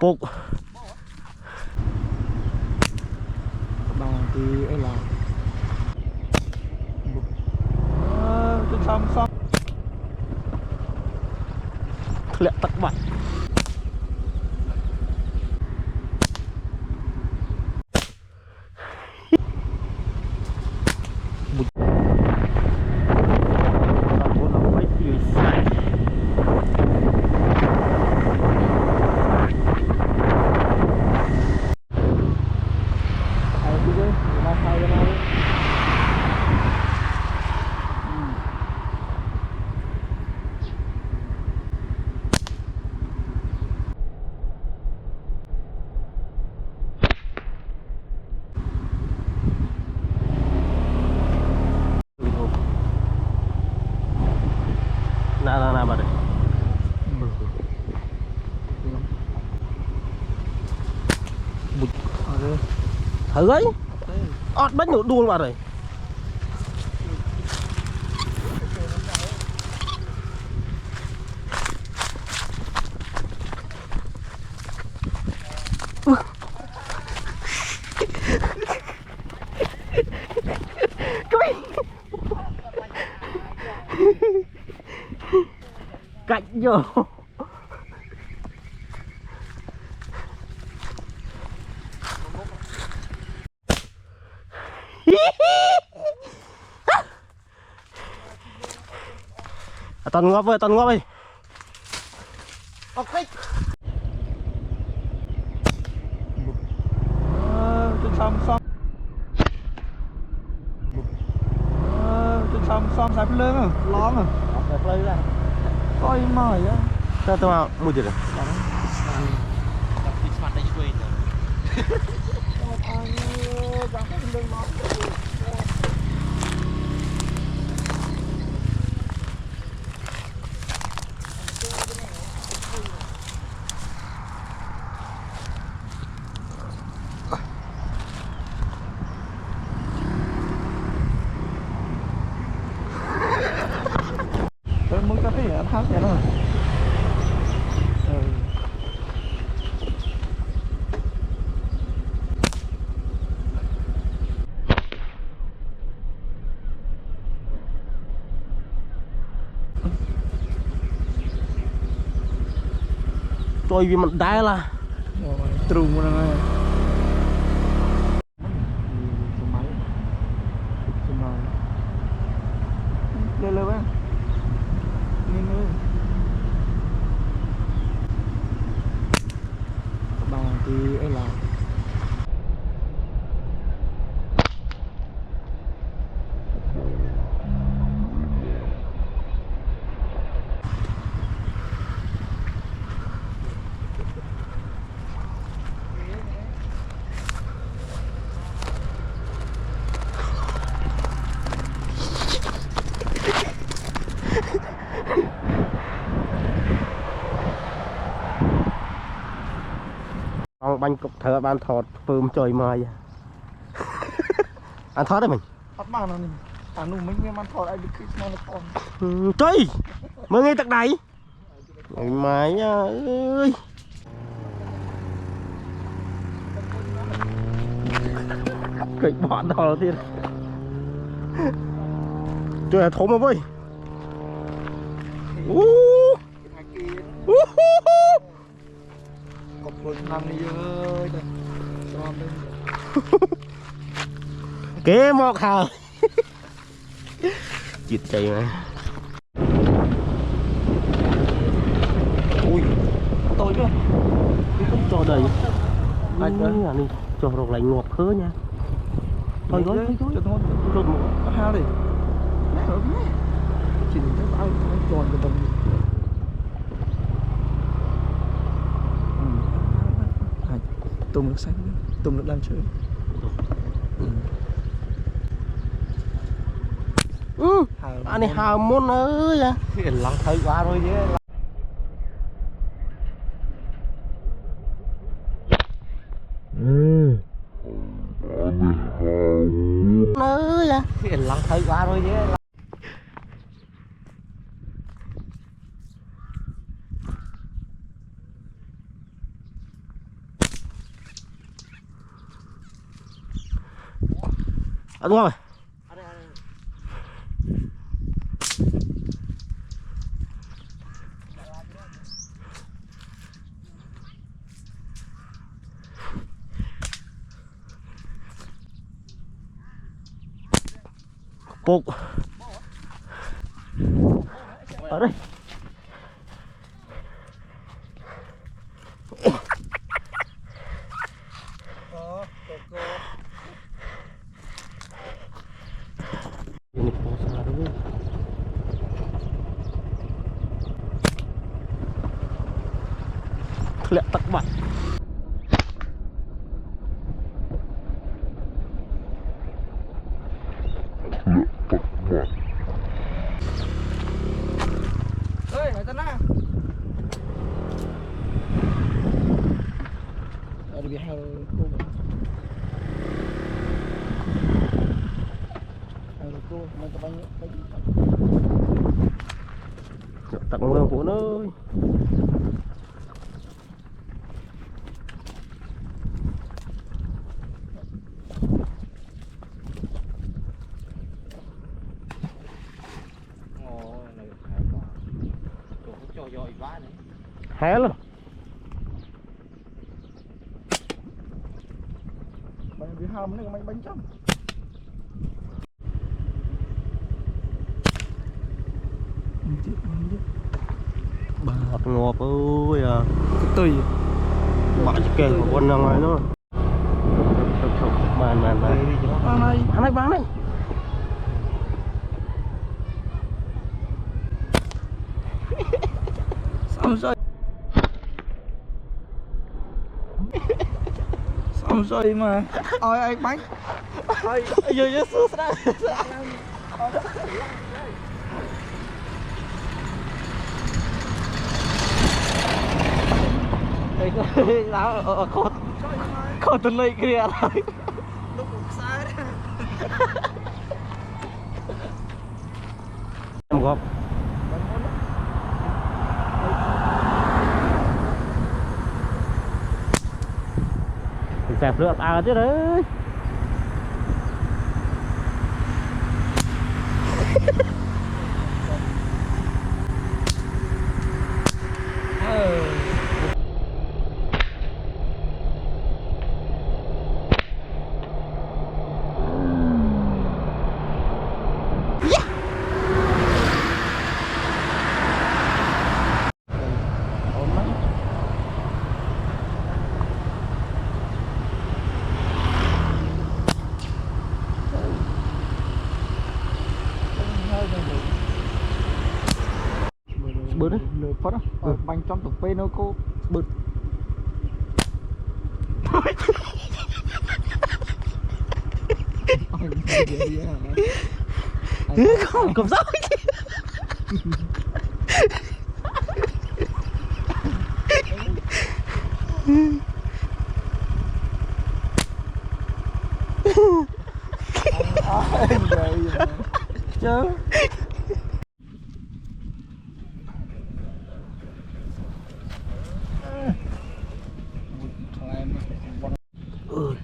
cục bằng thì ấy là xong xong lẹ tắt bật nè bà đây thử ấy ọt bánh nụ đuông vào rồi cạnh vô toàn ngóp ơi ok xong xong sắp lưng à lón à sắp lưng ra coi mỏi á tao vào mua gì rồi muốn có cái gì tháo vậy đó tôi vì mình đá là trùng rồi này lên lên á lên lên bằng thì ấy là ông bánh cục thở ban thọt phơm trời mời ăn thoát đấy mình bắt mà nó nụ mấy nghe ăn thọt ai được cái nó còn chơi mới nghe tắc đáy mày ơi kịch bọn đó đầu tiên chơi thốn mà với cột luôn năm đi ơi kế mọc hào chịt chạy mà ui tôi cơ cho đầy anh ơi đi cho rồi lại ngọt khớ nha thôi gói rồi một hao đi chỉ cái bao tròn cái đồng tôm nước xanh tôm nước đang chơi anh này hào môn ơi lắng thấy quá rồi chứ ơi lắng thấy quá rồi chứ đúng rồi. Cục ở đây. Ini posa dulu. Lihat tak bak. Ơi, ở na. Ở đây hai cô. Cô mình tập anh Tặng mưa của nó ơi. Hé luôn. Bánh bị hầm nó bánh bánh chấm. Bạc ngọt ơi à. Tùy. Bạc chỉ kề của con nào nữa. Màn Bán này. Bán này. Xong rồi. Xong rồi mà. Ôi anh bánh. Ôi giờ sút ra. Lão có tên này kia rồi. Lúc xa đấy. Em góp. Xẹp nước à chứ đấy. Bớt đấy. Lửa phất á. Bánh trong tục pê nó cô. Bớt. Không cầm dao. Chứ.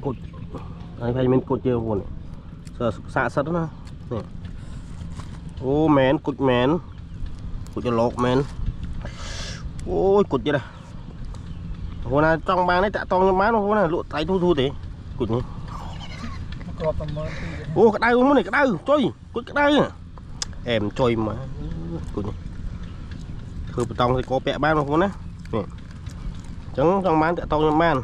Cột anh phải mình cột nhiều buồn sợ xạ sắt đó nè. Ô mén cột cho lột mén. Ôi cột vậy này hôm nay trong bang đấy tạ to như má nó hôm nay lụa tay thu thế cột nhỉ. Ô cái đai uống này cái đai trôi cột cái đai em trôi mà cột nhỉ. Thưa tông thì có bẹ ban không nè. Chẳng trong bán tạ to như man.